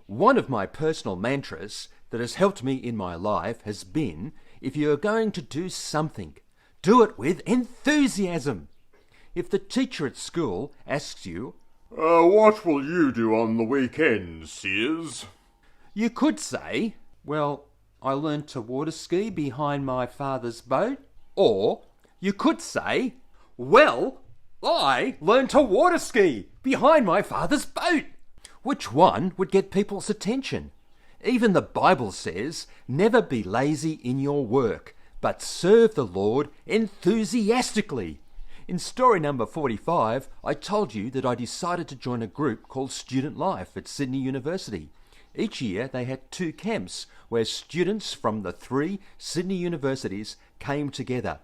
One of my personal mantras that has helped me in my life has been, if you are going to do something, do it with enthusiasm. If the teacher at school asks you, what will you do on the weekend, Sears? You could say, well, I learned to water ski behind my father's boat. Or you could say, well, I learned to water ski behind my father's boat. Which one would get people's attention? Even the Bible says, never be lazy in your work, but serve the Lord enthusiastically. In story number 45, I told you that I decided to join a group called Student Life at Sydney University. Each year they had 2 camps where students from the 3 Sydney universities came together.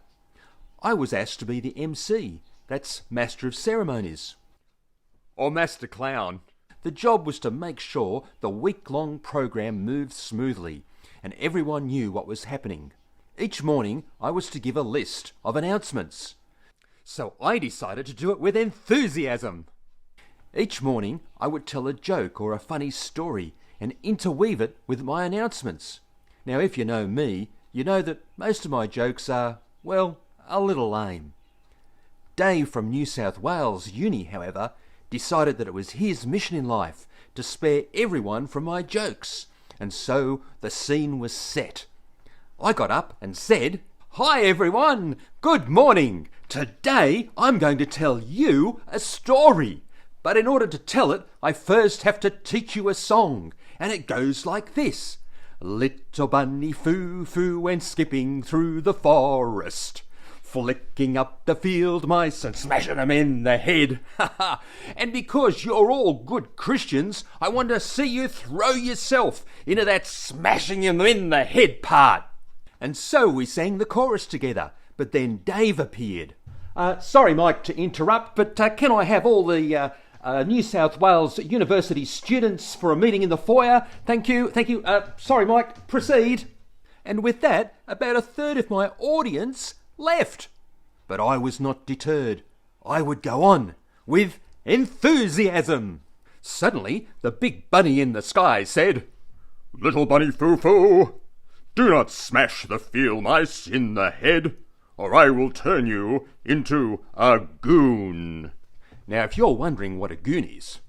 I was asked to be the MC, that's Master of Ceremonies. Or Master Clown. The job was to make sure the week-long program moved smoothly and everyone knew what was happening. Each morning I was to give a list of announcements. So I decided to do it with enthusiasm. Each morning I would tell a joke or a funny story and interweave it with my announcements. Now if you know me, you know that most of my jokes are, well, a little lame. Dave from New South Wales Uni, however, decided that it was his mission in life to spare everyone from my jokes, and so the scene was set. I got up and said, "Hi everyone, good morning. Today I'm going to tell you a story. But in order to tell it, I first have to teach you a song, and it goes like this. Little bunny foo-foo went skipping through the forest, flicking up the field mice and smashing them in the head. And because you're all good Christians, I want to see you throw yourself into that smashing them in the head part." And so we sang the chorus together, but then Dave appeared. Sorry, Mike, to interrupt, but can I have all the New South Wales University students for a meeting in the foyer? Thank you. Sorry, Mike, proceed. And with that, about a third of my audience left. But I was not deterred. I would go on with enthusiasm. Suddenly, the big bunny in the sky said, "Little bunny foo-foo, do not smash the field mice in the head, or I will turn you into a goon." Now, if you're wondering what a goon is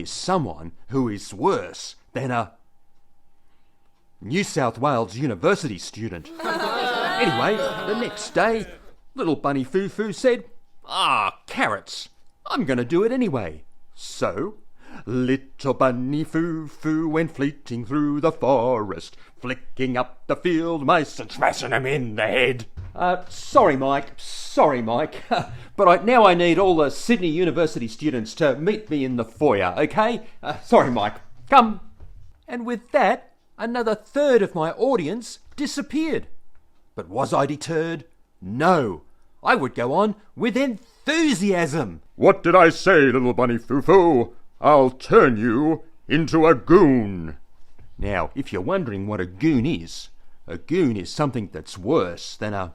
someone who is worse than a New South Wales University student. Anyway, the next day, little bunny foo-foo said, carrots, I'm going to do it anyway. So, little bunny foo-foo went fleeting through the forest, flicking up the field mice and smashing them in the head. Sorry, Mike, but now I need all the Sydney University students to meet me in the foyer, okay? Sorry, Mike, come. And with that, another third of my audience disappeared. But was I deterred? No. I would go on with enthusiasm. "What did I say, little bunny foo-foo? I'll turn you into a goon." Now, if you're wondering what a goon is something that's worse than a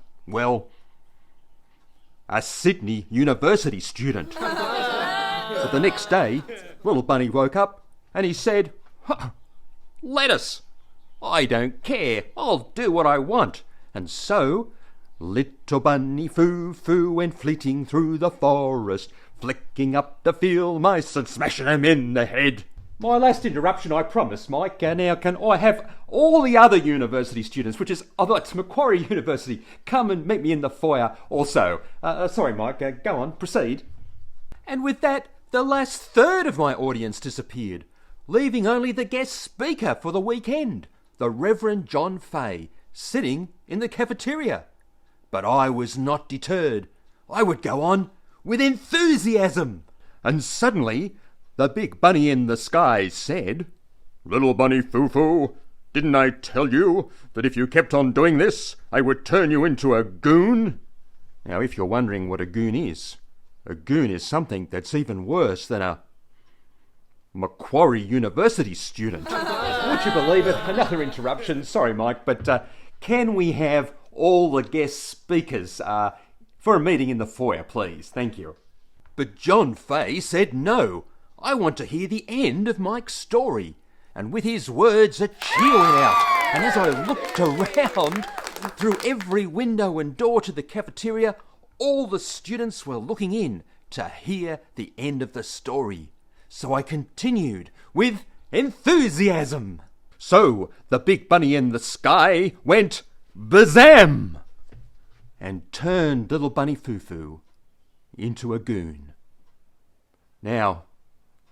Sydney University student. But the next day, little bunny woke up and he said, "Lettuce, I don't care, I'll do what I want." And so, little bunny foo-foo went fleeting through the forest, flicking up the field mice and smashing them in the head. My last interruption, I promise, Mike. Now can I have all the other university students, which is it's Macquarie University, come and meet me in the foyer also. Sorry, Mike, go on, proceed. And with that, the last third of my audience disappeared, leaving only the guest speaker for the weekend, the Reverend John Fay, sitting in the cafeteria. But I was not deterred. I would go on with enthusiasm. And suddenly, the big bunny in the sky said, "Little bunny foo-foo, didn't I tell you that if you kept on doing this, I would turn you into a goon?" Now, if you're wondering what a goon is something that's even worse than a Macquarie University student. Would you believe it? Another interruption. Sorry, Mike, but can we have all the guest speakers for a meeting in the foyer, please? Thank you. But John Fay said no. I want to hear the end of Mike's story." And with his words, a cheer went out. And as I looked around, through every window and door to the cafeteria, all the students were looking in to hear the end of the story. So I continued with enthusiasm. So the big bunny in the sky went bazam and turned little bunny Foo-Foo into a goon. Now,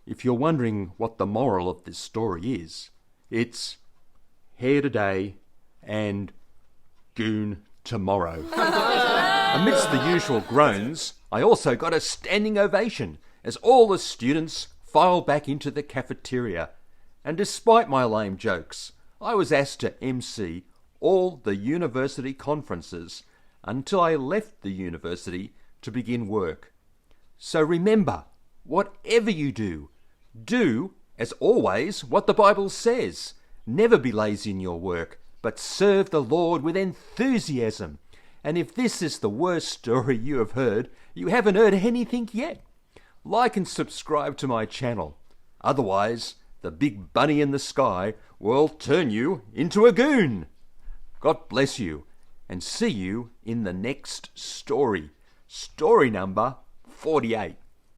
if you're wondering what the moral of this story is, it's hair today and goon tomorrow. Amidst the usual groans, I also got a standing ovation as all the students filed back into the cafeteria. And despite my lame jokes, I was asked to MC all the university conferences until I left the university to begin work. So remember, whatever you do, do, as always, what the Bible says. Never be lazy in your work, but serve the Lord with enthusiasm. And if this is the worst story you have heard, you haven't heard anything yet. Like and subscribe to my channel. Otherwise, the big bunny in the sky will turn you into a goon. God bless you, and see you in the next story. Story number 48.